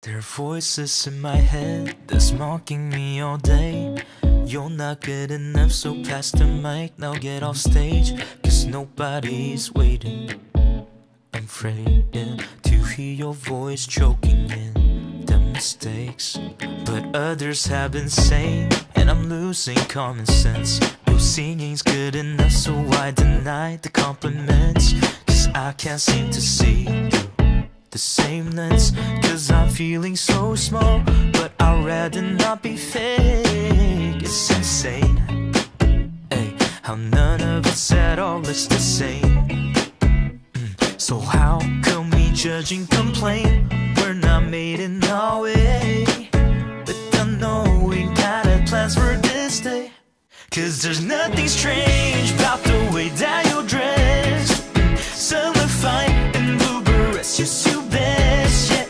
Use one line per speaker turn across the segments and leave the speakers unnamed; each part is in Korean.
There are voices in my head that's mocking me all day. You're not good enough, so pass the mic, now get off stage. Cause nobody's waiting. I'm afraid to hear your voice choking in the mistakes. But others have been saying, and I'm losing common sense. Your singing's good enough, so I deny the compliments. Cause I can't seem to see the same lens. Cause I'm feeling so small, but I'd rather not be fake. It's insane, hey, how none of us at all looks the same. So how come we judge and complain? We're not made in our way. But I know we got plans for this day. Cause there's nothing strange about the way that you're dressed. Some are fine and blue berets, you're so best, yeah.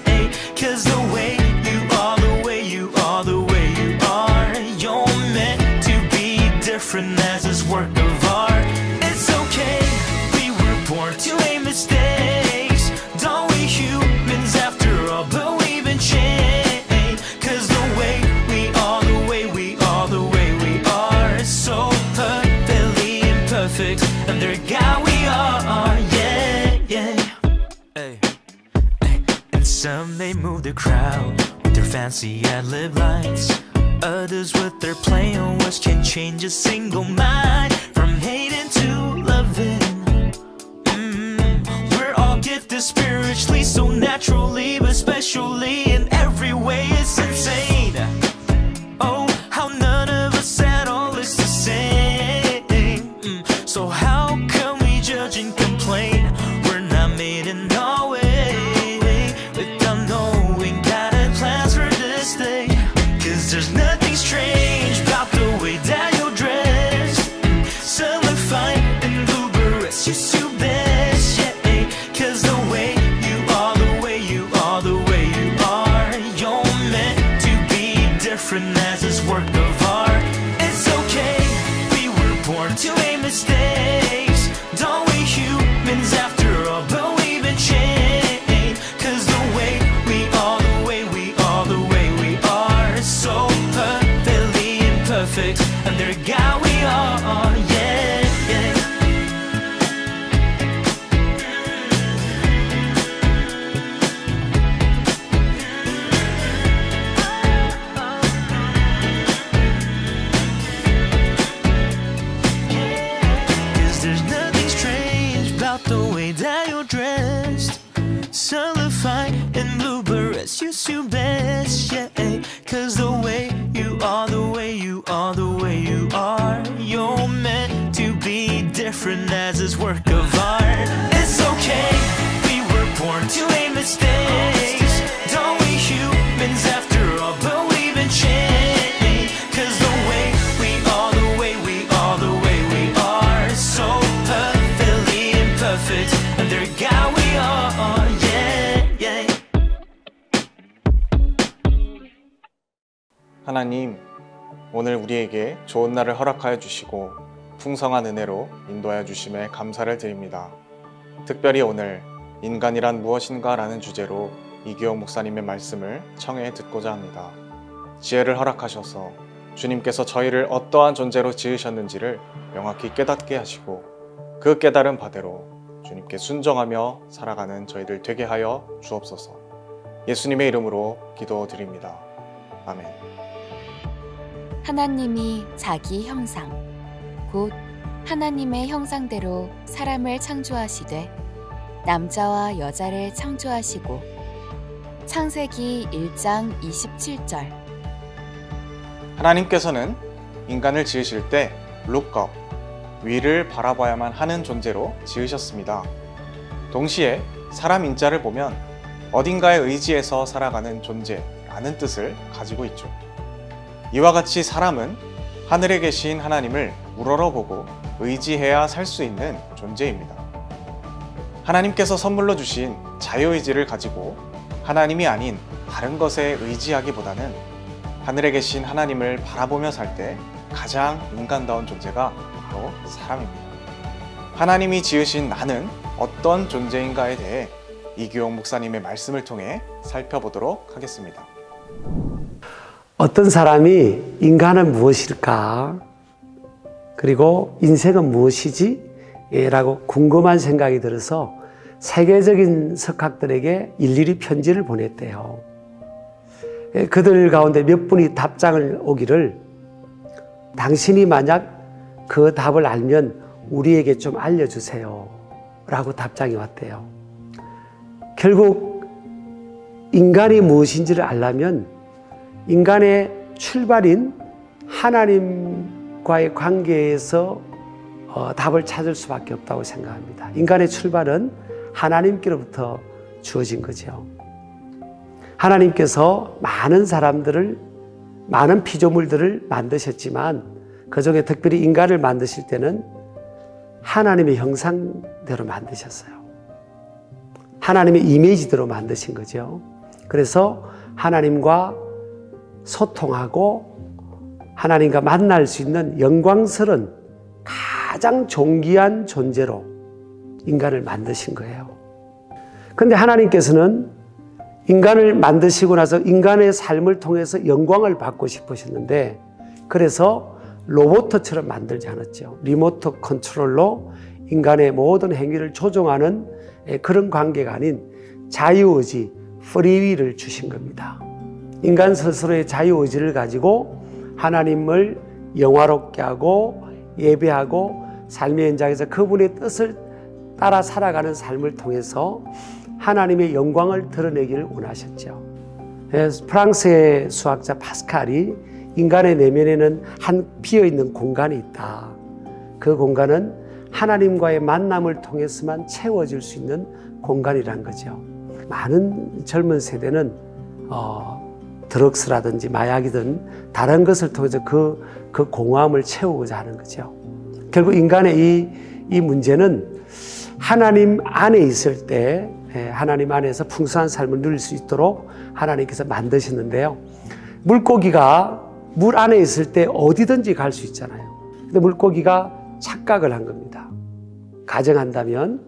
Cause the way you are, the way you are, the way you are, you're meant to be different as this work of art. It's okay, we were born to make mistakes. Don't we humans after all, but we've been changed. Cause the way we are, the way we are, the way we are, so perfectly imperfect. Under God we are, yeah, yeah. Hey, hey. And some may move the crowd with their fancy ad-lib lines. Others with their plain words can change a single mind. From hating to loving, we're all gifted spiritually, so naturally, but especially in every way. It's insane, oh, how none of us at all is the same. So how come we judge and complain? We're not made in our way. Without knowing God had plans for this day. Cause there's nothing strange about the way that you're dressed. Some are fine in blue berets, you're so best, yeah. Cause the way you are, the way you are, the way you are, you're meant to be different as this work of art. It's okay, we were born to make mistakes. Don't we humans after all, but we've been changed. Cause the way we are, the way we are, the way we are, so perfectly imperfect. Under God we are, yeah, yeah. Cause there's nothing strange about the way that you're dressed. Some are fine in blue berets, you're so best, yeah. Cause the way you are, the way you are, the way you are, you're meant to be different as this work of art. It's okay, we were born to make mistakes. Don't we humans after all, but we've been changed. Cause the way we are, the way we are, the way we are, so perfectly imperfect. Under God we are, yeah, yeah.
하나님, 오늘 우리에게 좋은 날을 허락하여 주시고 풍성한 은혜로 인도하여 주심에 감사를 드립니다. 특별히 오늘 인간이란 무엇인가 라는 주제로 이규영 목사님의 말씀을 청해 듣고자 합니다. 지혜를 허락하셔서 주님께서 저희를 어떠한 존재로 지으셨는지를 명확히 깨닫게 하시고 그 깨달은 바대로 주님께 순종하며 살아가는 저희들 되게 하여 주옵소서. 예수님의 이름으로 기도드립니다. 아멘.
하나님이 자기 형상, 곧 하나님의 형상대로 사람을 창조하시되 남자와 여자를 창조하시고. 창세기 1장 27절.
하나님께서는 인간을 지으실 때 look up, 위를 바라봐야만 하는 존재로 지으셨습니다. 동시에 사람 인자를 보면 어딘가에 의지해서 살아가는 존재라는 뜻을 가지고 있죠. 이와 같이 사람은 하늘에 계신 하나님을 우러러보고 의지해야 살 수 있는 존재입니다. 하나님께서 선물로 주신 자유의지를 가지고 하나님이 아닌 다른 것에 의지하기보다는 하늘에 계신 하나님을 바라보며 살 때 가장 인간다운 존재가 바로 사람입니다. 하나님이 지으신 나는 어떤 존재인가에 대해 이규용 목사님의 말씀을 통해 살펴보도록 하겠습니다.
어떤 사람이 인간은 무엇일까? 그리고 인생은 무엇이지? 라고 궁금한 생각이 들어서 세계적인 석학들에게 일일이 편지를 보냈대요. 그들 가운데 몇 분이 답장을 오기를, 당신이 만약 그 답을 알면 우리에게 좀 알려주세요 라고 답장이 왔대요. 결국 인간이 무엇인지를 알려면 인간의 출발인 하나님과의 관계에서 답을 찾을 수밖에 없다고 생각합니다. 인간의 출발은 하나님께로부터 주어진 거죠. 하나님께서 많은 사람들을, 많은 피조물들을 만드셨지만 그 중에 특별히 인간을 만드실 때는 하나님의 형상대로 만드셨어요. 하나님의 이미지대로 만드신 거죠. 그래서 하나님과 소통하고 하나님과 만날 수 있는 영광스러운 가장 존귀한 존재로 인간을 만드신 거예요. 그런데 하나님께서는 인간을 만드시고 나서 인간의 삶을 통해서 영광을 받고 싶으셨는데, 그래서 로봇처럼 만들지 않았죠. 리모트 컨트롤로 인간의 모든 행위를 조종하는 그런 관계가 아닌 자유의지, 프리윌을 주신 겁니다. 인간 스스로의 자유의지를 가지고 하나님을 영화롭게 하고 예배하고 삶의 현장에서 그분의 뜻을 따라 살아가는 삶을 통해서 하나님의 영광을 드러내기를 원하셨죠. 프랑스의 수학자 파스칼이 인간의 내면에는 한 비어있는 공간이 있다. 그 공간은 하나님과의 만남을 통해서만 채워질 수 있는 공간이란 거죠. 많은 젊은 세대는 드럭스라든지 마약이든 다른 것을 통해서 그 공허함을 채우고자 하는 거죠. 결국 인간의 이 문제는 하나님 안에 있을 때 하나님 안에서 풍성한 삶을 누릴 수 있도록 하나님께서 만드셨는데요. 물고기가 물 안에 있을 때 어디든지 갈 수 있잖아요. 근데 물고기가 착각을 한 겁니다. 가정한다면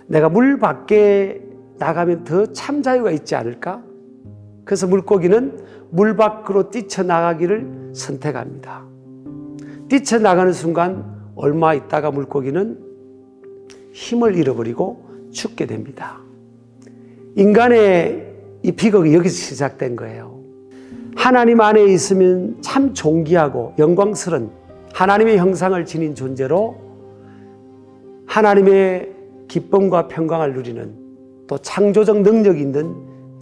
내가 물 밖에 나가면 더 참 자유가 있지 않을까? 그래서 물고기는 물 밖으로 뛰쳐나가기를 선택합니다. 뛰쳐나가는 순간 얼마 있다가 물고기는 힘을 잃어버리고 죽게 됩니다. 인간의 이 비극이 여기서 시작된 거예요. 하나님 안에 있으면 참 존귀하고 영광스러운 하나님의 형상을 지닌 존재로 하나님의 기쁨과 평강을 누리는, 또 창조적 능력이 있는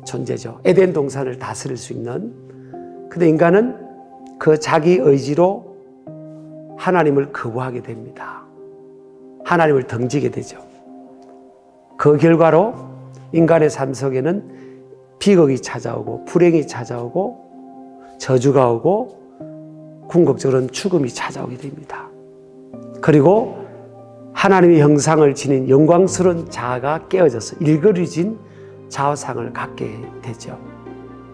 존재죠. 에덴 동산을 다스릴 수 있는. 근데 인간은 그 자기 의지로 하나님을 거부하게 됩니다. 하나님을 등지게 되죠. 그 결과로 인간의 삶 속에는 비극이 찾아오고 불행이 찾아오고 저주가 오고 궁극적으로는 죽음이 찾아오게 됩니다. 그리고 하나님의 형상을 지닌 영광스러운 자아가 깨어져서 일그러진 자아상을 갖게 되죠.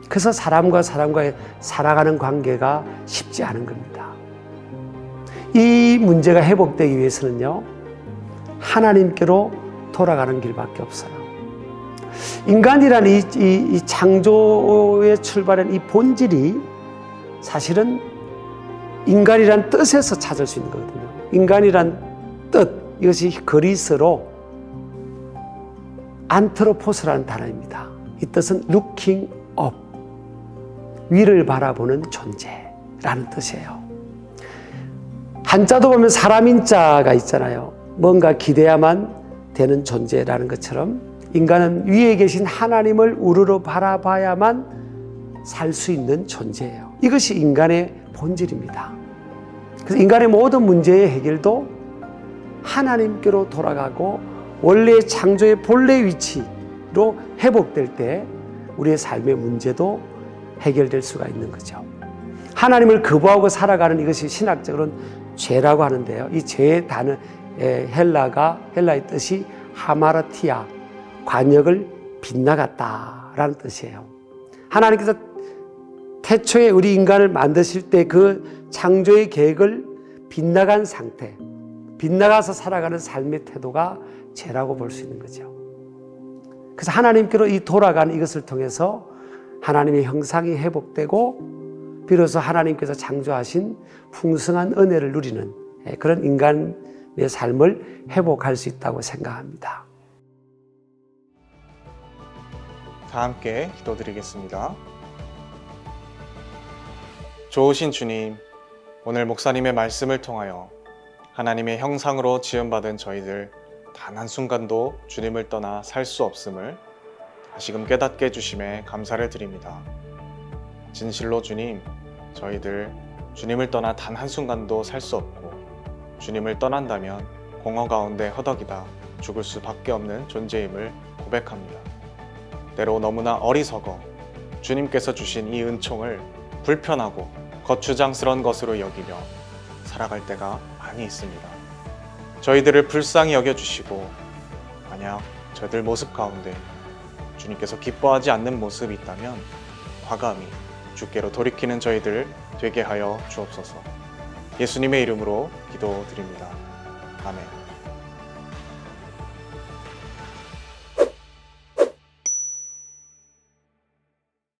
그래서 사람과 사람과의 살아가는 관계가 쉽지 않은 겁니다. 이 문제가 회복되기 위해서는요, 하나님께로 돌아가는 길밖에 없어요. 인간이란 이 창조의 출발한 이 본질이 사실은 인간이란 뜻에서 찾을 수 있는 거거든요. 인간이란 뜻, 이것이 그리스로 안트로포스라는 단어입니다. 이 뜻은 looking up, 위를 바라보는 존재라는 뜻이에요. 한자도 보면 사람인자가 있잖아요. 뭔가 기대야만 되는 존재라는 것처럼 인간은 위에 계신 하나님을 우러러 바라봐야만 살 수 있는 존재예요. 이것이 인간의 본질입니다. 그래서 인간의 모든 문제의 해결도 하나님께로 돌아가고 원래의 창조의 본래 위치로 회복될 때 우리의 삶의 문제도 해결될 수가 있는 거죠. 하나님을 거부하고 살아가는 이것이 신학적으로는 죄라고 하는데요. 이 죄의 단어, 헬라의 뜻이 하마르티아, 관역을 빗나갔다라는 뜻이에요. 하나님께서 태초에 우리 인간을 만드실 때 그 창조의 계획을 빗나간 상태, 빗나가서 살아가는 삶의 태도가 죄라고 볼 수 있는 거죠. 그래서 하나님께로 이 돌아가는 이것을 통해서 하나님의 형상이 회복되고 비로소 하나님께서 창조하신 풍성한 은혜를 누리는 그런 인간의 삶을 회복할 수 있다고 생각합니다.
다 함께 기도드리겠습니다. 좋으신 주님, 오늘 목사님의 말씀을 통하여 하나님의 형상으로 지음받은 저희들 단 한순간도 주님을 떠나 살 수 없음을 다시금 깨닫게 해주심에 감사를 드립니다. 진실로 주님, 저희들 주님을 떠나 단 한순간도 살 수 없고 주님을 떠난다면 공허 가운데 허덕이다 죽을 수밖에 없는 존재임을 고백합니다. 때로 너무나 어리석어 주님께서 주신 이 은총을 불편하고 거추장스러운 것으로 여기며 살아갈 때가 많이 있습니다. 저희들을 불쌍히 여겨주시고 만약 저희들 모습 가운데 주님께서 기뻐하지 않는 모습이 있다면 과감히 주께로 돌이키는 저희들 되게 하여 주옵소서. 예수님의 이름으로 기도드립니다. 아멘.